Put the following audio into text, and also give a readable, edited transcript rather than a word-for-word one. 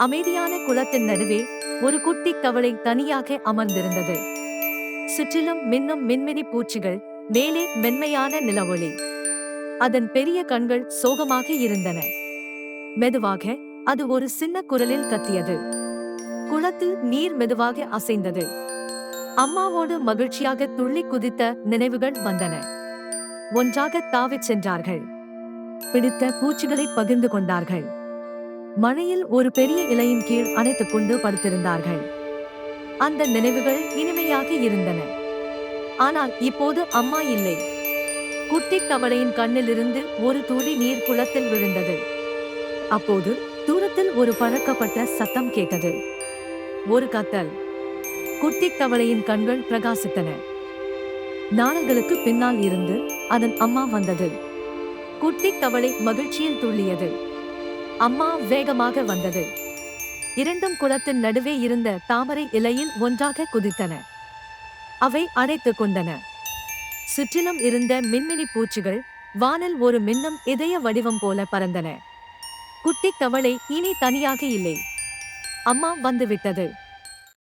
அமைதியான குளத்தின் நடுவே ஒரு குட்டி தவளை தனியாக அமர்ந்திருந்தது. சுற்றிலும் மின்னும் மின்மினி பூச்சிகள், மேலே மென்மையான நிலவொளி. அதன் பெரிய கண்கள் சோகமாக இருந்தன. மெதுவாக அது ஒரு சின்ன குரலில் கத்தியது. குளத்தில் நீர் மெதுவாக அசைந்தது. அம்மாவோடு மகிழ்ச்சியாக துள்ளி குதித்த நினைவுகள் வந்தன. ஒன்றாக தாவிச் சென்றார்கள். பிடித்த பூச்சிகளை பகிர்ந்து கொண்டார்கள். மழையில் ஒரு பெரிய இலையின் கீழ் அணைத்துக் கொண்டு படுத்திருந்தார்கள். அந்த நினைவுகள் இனிமையாக இருந்தன. ஆனால் இப்போது அம்மா இல்லை. குட்டி தவளையின் கண்ணிலிருந்து ஒரு துளி நீர் குளத்தில் விழுந்தது. அப்போது தூரத்தில் ஒரு பழக்கப்பட்ட சத்தம் கேட்டது. ஒரு கத்தல். குட்டி தவளையின் கண்கள் பிரகாசித்தன. நாணல்களுக்கு பின்னால் இருந்து அதன் அம்மா வந்தது. குட்டி தவளை மகிழ்ச்சியில் துள்ளியது. அம்மா வேகமாக வந்தது. இரண்டும் குளத்தின் நடுவே இருந்த தாமரை இலையில் ஒன்றாக குதித்தன. அவை அணைத்துக் கொண்டன. சுற்றிலும் இருந்த மின்மினி பூச்சிகள் வானில் ஒரு மின்னும் இதய வடிவம் போல பறந்தன. குட்டி தவளை இனி தனியாக இல்லை. அம்மா வந்துவிட்டது.